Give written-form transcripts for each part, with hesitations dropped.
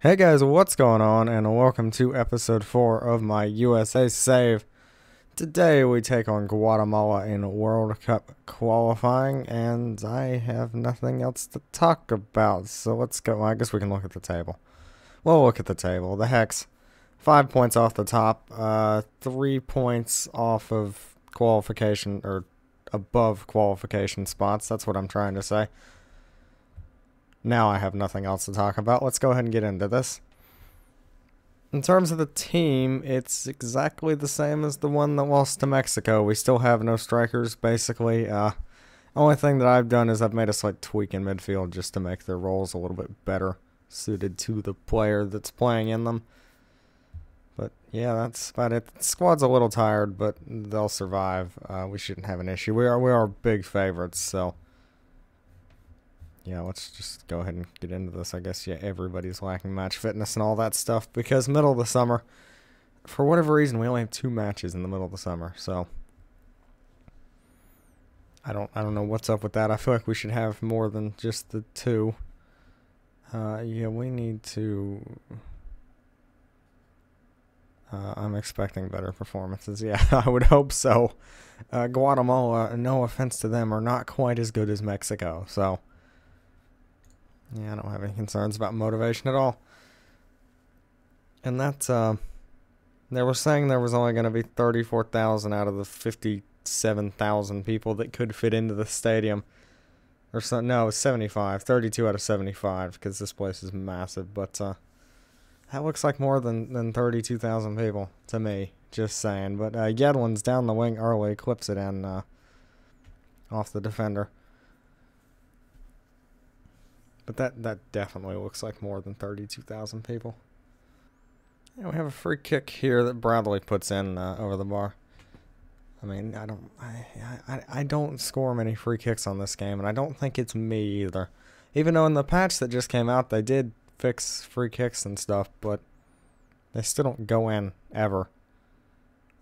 Hey guys, what's going on? And welcome to episode 4 of my USA save. Today we take on Guatemala in World Cup qualifying, and I have nothing else to talk about. So let's go. Well, I guess we can look at the table. We'll look at the table. The Hex, 5 points off the top, 3 points off of qualification, or above qualification spots. That's what I'm trying to say. Now I have nothing else to talk about. Let's go ahead and get into this. In terms of the team, it's exactly the same as the one that lost to Mexico. We still have no strikers, basically. Only thing that I've done is I've made a slight tweak in midfield just to make their roles a little bit better suited to the player that's playing in them. But yeah, that's about it. The squad's a little tired, but they'll survive. We shouldn't have an issue. We are big favorites, so yeah, let's just go ahead and get into this. I guess, yeah, everybody's lacking match fitness and all that stuff because middle of the summer, for whatever reason, we only have 2 matches in the middle of the summer. So I don't know what's up with that. I feel like we should have more than just the 2. Yeah, we need to. I'm expecting better performances. Yeah, I would hope so. Guatemala, no offense to them, are not quite as good as Mexico. So yeah, I don't have any concerns about motivation at all. And that's, they were saying there was only going to be 34,000 out of the 57,000 people that could fit into the stadium. Or so, no, it was 75. 32 out of 75, because this place is massive. But, that looks like more than 32,000 people to me, just saying. But, Yedlin's down the wing early, clips it in, off the defender. But that definitely looks like more than 32,000 people. And we have a free kick here that Bradley puts in over the bar. I mean, I don't score many free kicks on this game, and I don't think it's me either. Even though in the patch that just came out, they did fix free kicks and stuff, but they still don't go in ever.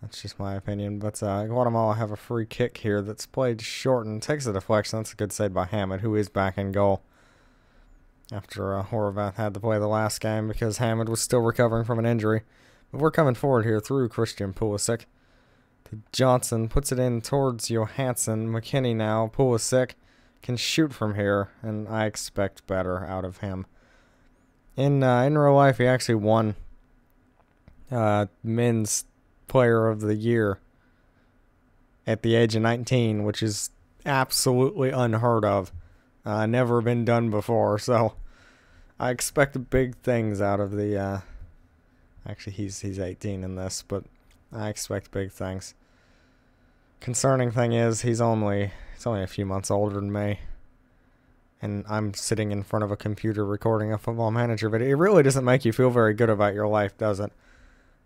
That's just my opinion. But Guatemala have a free kick here that's played short and takes a deflection. That's a good save by Hamid, who is back in goal after Horvath had to play the last game because Hamid was still recovering from an injury. But we're coming forward here through Christian Pulisic to Johnson, puts it in towards Johansson. McKinney now. Pulisic can shoot from here, and I expect better out of him. In real life, he actually won Men's Player of the Year at the age of 19, which is absolutely unheard of. Never been done before, so I expect big things out of the, actually he's 18 in this, but I expect big things. Concerning thing is, he's only a few months older than me, and I'm sitting in front of a computer recording a Football Manager video. It really doesn't make you feel very good about your life, does it?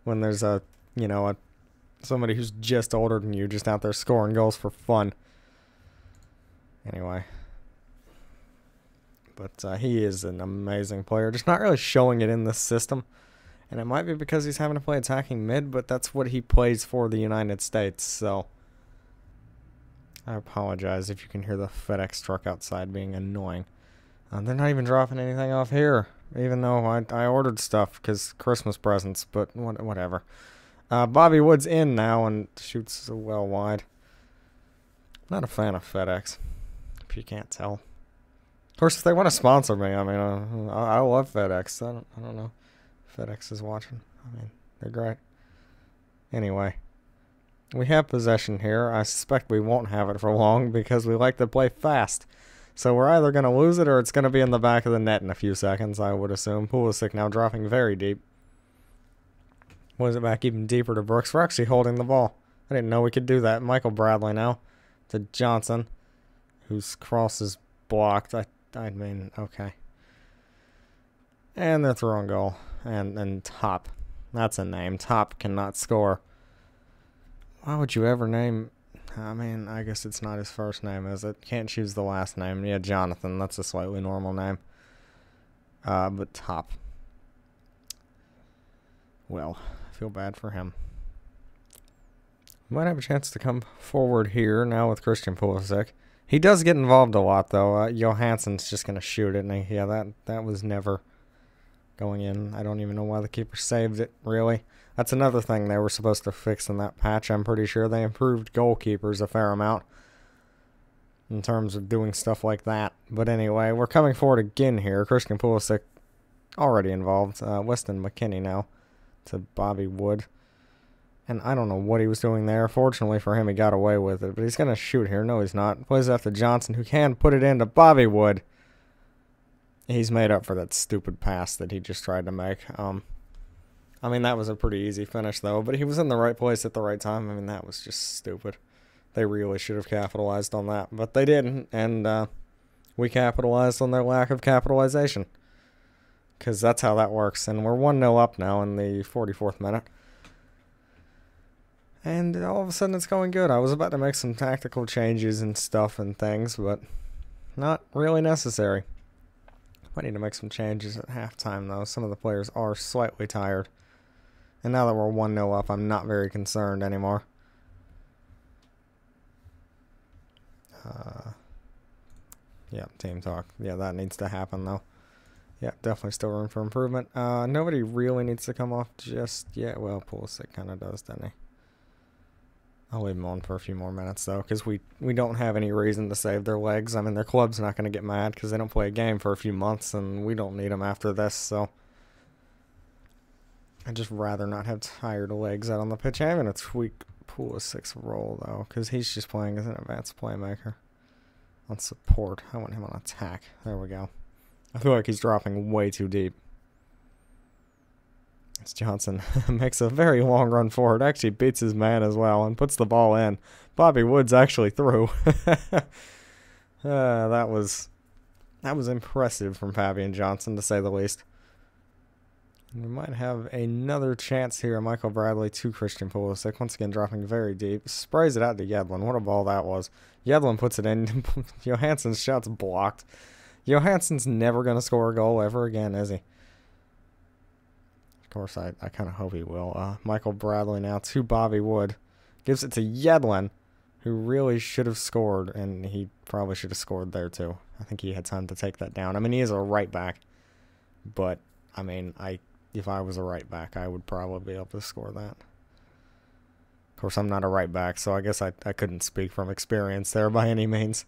When there's somebody who's just older than you just out there scoring goals for fun. Anyway. But he is an amazing player. Just not really showing it in this system. And it might be because he's having to play attacking mid, but that's what he plays for the United States. So I apologize if you can hear the FedEx truck outside being annoying. They're not even dropping anything off here, even though I ordered stuff because Christmas presents, but whatever. Bobby Wood's in now and shoots well wide. Not a fan of FedEx, if you can't tell. Of course, if they want to sponsor me, I mean, I love FedEx. I don't know if FedEx is watching. I mean, they're great. Anyway, we have possession here. I suspect we won't have it for long because we like to play fast. So we're either going to lose it or it's going to be in the back of the net in a few seconds, I would assume. Pulisic now dropping very deep. Was it back even deeper to Brooks? We're actually holding the ball. I didn't know we could do that. Michael Bradley now to Johnson, whose cross is blocked. I mean, okay. And they're throwing goal. And Top. That's a name. Top cannot score. Why would you ever name... I mean, I guess it's not his first name, is it? Can't choose the last name. Yeah, Jonathan. That's a slightly normal name. But Top. Well, I feel bad for him. Might have a chance to come forward here now with Christian Pulisic. He does get involved a lot, though. Johansson's just going to shoot it, and yeah, that was never going in. I don't even know why the keeper saved it, really. That's another thing they were supposed to fix in that patch. I'm pretty sure they improved goalkeepers a fair amount in terms of doing stuff like that. But anyway, we're coming forward again here. Christian Pulisic already involved. Weston McKennie now to Bobby Wood. And I don't know what he was doing there. Fortunately for him, he got away with it. But he's going to shoot here. No, he's not. Plays after Johnson, who can put it into Bobby Wood. He's made up for that stupid pass that he just tried to make. I mean, that was a pretty easy finish, though. But he was in the right place at the right time. I mean, that was just stupid. They really should have capitalized on that. But they didn't. And we capitalized on their lack of capitalization. Because that's how that works. And we're 1-0 up now in the 44th minute. And all of a sudden it's going good. I was about to make some tactical changes and stuff and things, but not really necessary. I need to make some changes at halftime, though. Some of the players are slightly tired. And now that we're 1-0 up, I'm not very concerned anymore. Yeah, team talk. Yeah, that needs to happen, though. Yeah, definitely still room for improvement. Nobody really needs to come off just yet. Well, Pulisic kind of does, doesn't he? I'll leave them on for a few more minutes, though, because we don't have any reason to save their legs. I mean, their club's not going to get mad because they don't play a game for a few months, and we don't need them after this, so I'd just rather not have tired legs out on the pitch. I'm going to tweak Pulisic's role, though, because he's just playing as an advanced playmaker on support. I want him on attack. There we go. I feel like he's dropping way too deep. As Johnson makes a very long run forward, actually beats his man as well, and puts the ball in. Bobby Wood's actually through. That was impressive from Fabian Johnson, to say the least. We might have another chance here. Michael Bradley to Christian Pulisic, once again dropping very deep. Sprays it out to Yedlin. What a ball that was. Yedlin puts it in. Johansson's shot's blocked. Johansson's never going to score a goal ever again, is he? Of course, I kind of hope he will. Michael Bradley now to Bobby Wood. Gives it to Yedlin, who really should have scored, and he probably should have scored there too. I think he had time to take that down. I mean, he is a right back, but, I mean, if I was a right back, I would probably be able to score that. Of course, I'm not a right back, so I guess I couldn't speak from experience there by any means.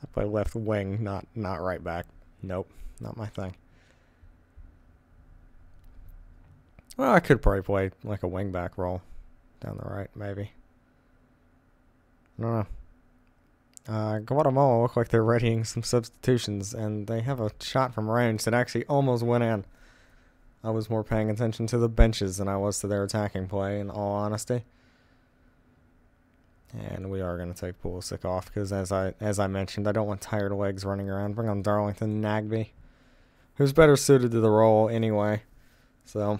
I play left wing, not right back. Nope, not my thing. Well, I could probably play like a wing-back role down the right, maybe. I don't know. Guatemala look like they're readying some substitutions, and they have a shot from range that actually almost went in. I was more paying attention to the benches than I was to their attacking play, in all honesty. And we are going to take Pulisic off, because as I mentioned, I don't want tired legs running around. Bring on Darlington Nagbe, who's better suited to the role anyway. So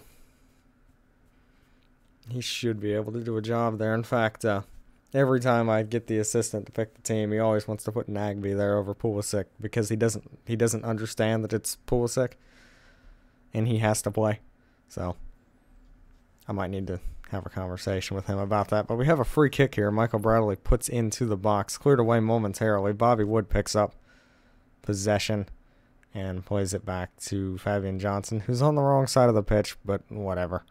he should be able to do a job there. In fact, every time I get the assistant to pick the team, he always wants to put Nagbe there over Pulisic, because he doesn't understand that it's Pulisic and he has to play. So I might need to have a conversation with him about that. But we have a free kick here. Michael Bradley puts into the box, cleared away momentarily. Bobby Wood picks up possession and plays it back to Fabian Johnson, who's on the wrong side of the pitch, but whatever.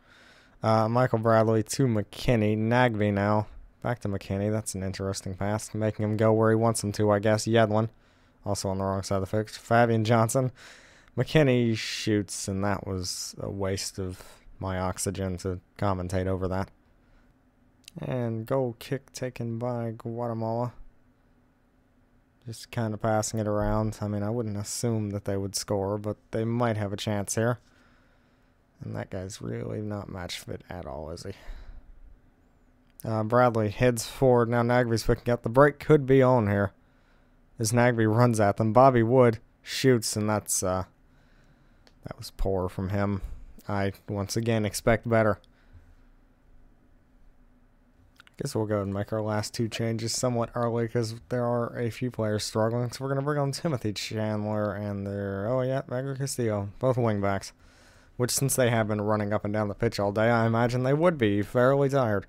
Michael Bradley to McKennie. Nagbe now. Back to McKennie. That's an interesting pass. Making him go where he wants him to, I guess. Yedlin. Also on the wrong side of the pitch. Fabian Johnson. McKennie shoots, and that was a waste of my oxygen to commentate over that. And goal kick taken by Guatemala. Just kind of passing it around. I mean, I wouldn't assume that they would score, but they might have a chance here. And that guy's really not match fit at all, is he? Bradley heads forward. Now Nagbe's picking up. The break could be on here as Nagbe runs at them. Bobby Wood shoots, and that was poor from him. I, once again, expect better. I guess we'll go and make our last two changes somewhat early, because there are a few players struggling. So we're going to bring on Timothy Chandler and Magro Castillo, both wingbacks. Which, since they have been running up and down the pitch all day, I imagine they would be fairly tired.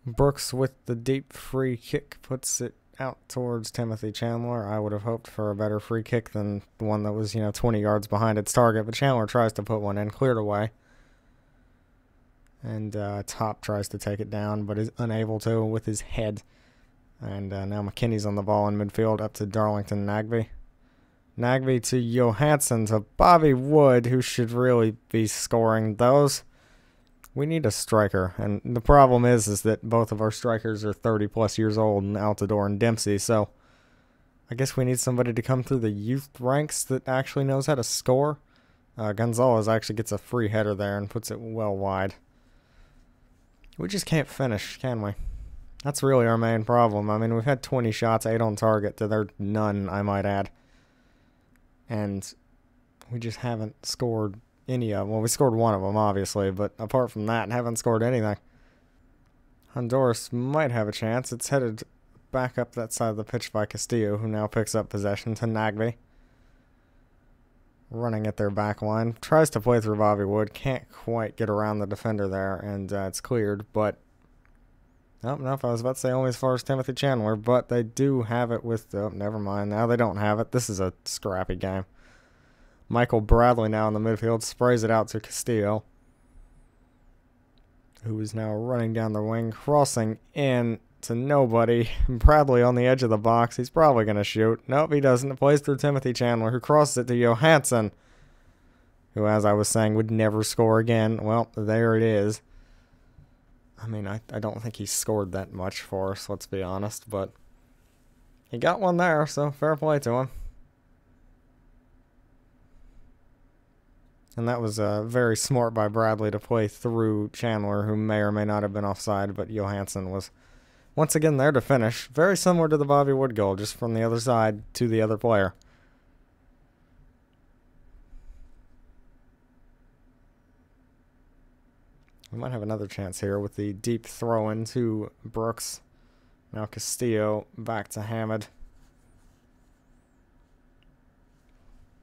Brooks with the deep free kick puts it out towards Timothy Chandler. I would have hoped for a better free kick than the one that was, 20 yards behind its target. But Chandler tries to put one in, cleared away. And Top tries to take it down, but is unable to with his head. And now McKinney's on the ball in midfield, up to Darlington Nagby. Nagby to Johansson to Bobby Wood, who should really be scoring those. We need a striker, and the problem is that both of our strikers are 30-plus years old, and Altidore and Dempsey, so I guess we need somebody to come through the youth ranks that actually knows how to score. Gonzalez actually gets a free header there and puts it well wide. We just can't finish, can we? That's really our main problem. I mean, we've had 20 shots, 8 on target, to their none, I might add. And we just haven't scored any of them. Well, we scored one of them, obviously, but apart from that, haven't scored anything. Honduras might have a chance. It's headed back up that side of the pitch by Castillo, who now picks up possession to Nagby. Running at their back line. Tries to play through Bobby Wood. Can't quite get around the defender there, and it's cleared, but... Oh, no, I was about to say only as far as Timothy Chandler, but they do have it with... Oh, never mind. Now they don't have it. This is a scrappy game. Michael Bradley now in the midfield. Sprays it out to Castillo, who is now running down the wing, crossing in to nobody. Bradley on the edge of the box. He's probably going to shoot. Nope, he doesn't. It plays through Timothy Chandler, who crosses it to Johansson, who, as I was saying, would never score again. Well, there it is. I mean, I don't think he scored that much for us, let's be honest, but he got one there, so fair play to him. And that was very smart by Bradley to play through Chandler, who may or may not have been offside, but Johansson was once again there to finish. Very similar to the Bobby Wood goal, just from the other side to the other player. We might have another chance here with the deep throw-in to Brooks. Now Castillo back to Hamid.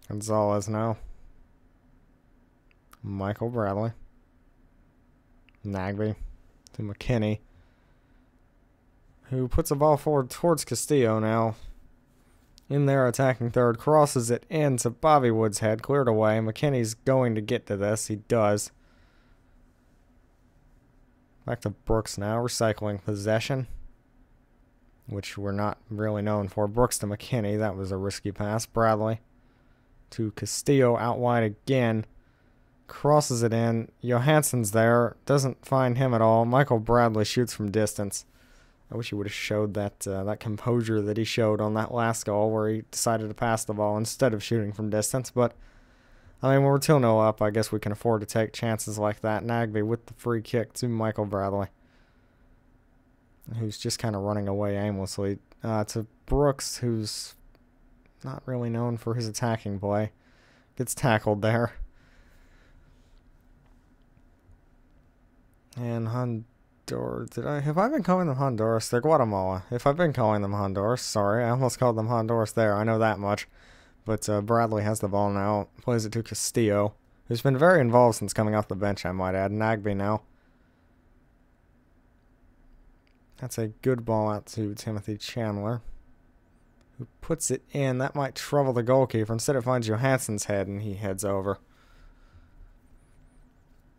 Gonzalez now. Michael Bradley. Nagby to McKinney, who puts the ball forward towards Castillo now. In there attacking third. Crosses it into Bobby Wood's head. Cleared away. McKinney's going to get to this. He does. Back to Brooks now, recycling possession, which we're not really known for. Brooks to McKinney, that was a risky pass. Bradley to Castillo, out wide again. Crosses it in. Johansson's there, doesn't find him at all. Michael Bradley shoots from distance. I wish he would have showed that that composure that he showed on that last goal where he decided to pass the ball instead of shooting from distance, but... I mean, when we're 2-0 up, I guess we can afford to take chances like that. Nagby with the free kick to Michael Bradley, who's just kind of running away aimlessly. To Brooks, who's not really known for his attacking play. Gets tackled there. And Honduras, have I been calling them Honduras? They're Guatemala. If I've been calling them Honduras, sorry. I almost called them Honduras there. I know that much. But Bradley has the ball now. Plays it to Castillo, who's been very involved since coming off the bench, I might add. Nagby now. That's a good ball out to Timothy Chandler, who puts it in. That might trouble the goalkeeper. Instead it finds Johansson's head, and he heads over.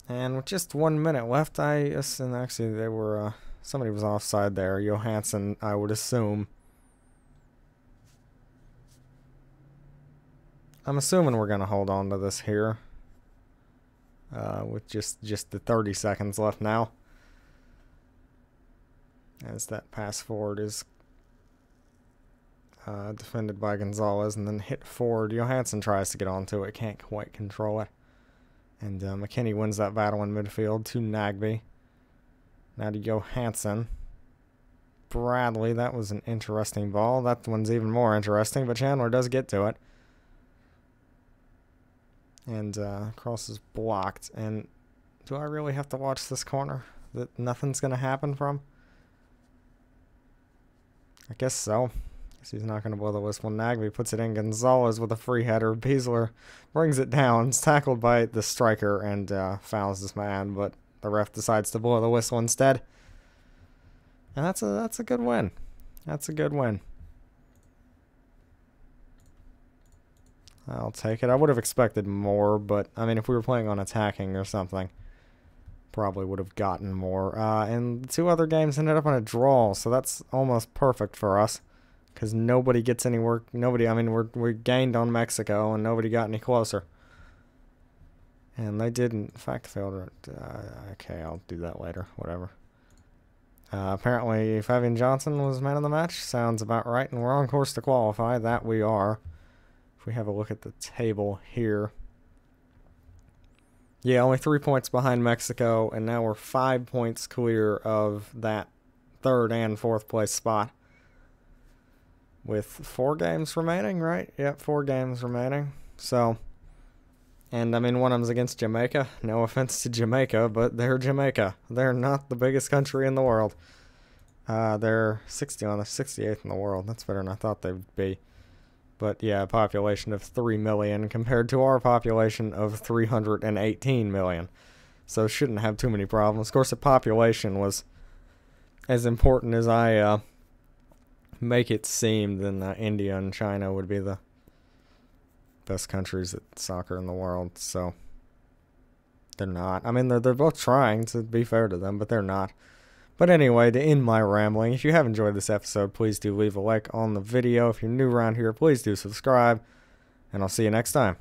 And with just 1 minute left, and actually they were, somebody was offside there. Johansson, I would assume. I'm assuming we're going to hold on to this here with just the 30 seconds left now. As that pass forward is defended by Gonzalez and then hit forward. Johansson tries to get onto it, can't quite control it. And McKinney wins that battle in midfield to Nagby. Now to Johansson. Bradley, that was an interesting ball. That one's even more interesting, but Chandler does get to it. And cross is blocked. And do I really have to watch this corner that nothing's going to happen from? I guess so. Guess he's not going to blow the whistle. Nagby puts it in. Gonzalez with a free header. Beasler brings it down. It's tackled by the striker and fouls this man, but the ref decides to blow the whistle instead. And that's a good win. That's a good win. I'll take it. I would have expected more, but, I mean, if we were playing on attacking or something, probably would have gotten more. And the 2 other games ended up on a draw, so that's almost perfect for us. Because nobody gets any work. Nobody, I mean, we gained on Mexico, and nobody got any closer. And they did, in fact, fail to... okay, I'll do that later. Whatever. Apparently, Fabian Johnson was man of the match. Sounds about right, and we're on course to qualify. That we are. If we have a look at the table here. Yeah, only 3 points behind Mexico, and now we're 5 points clear of that 3rd and 4th place spot. With 4 games remaining, right? Yep, 4 games remaining. So, and I mean, one of them's against Jamaica. No offense to Jamaica, but they're Jamaica. They're not the biggest country in the world. They're 68th in the world. That's better than I thought they'd be. But yeah, a population of 3 million compared to our population of 318 million. So shouldn't have too many problems. Of course, the population was as important as I make it seem. Then India and China would be the best countries at soccer in the world. So they're not. I mean, they're both trying, to be fair to them, but they're not. But anyway, to end my rambling, if you have enjoyed this episode, please do leave a like on the video. If you're new around here, please do subscribe, and I'll see you next time.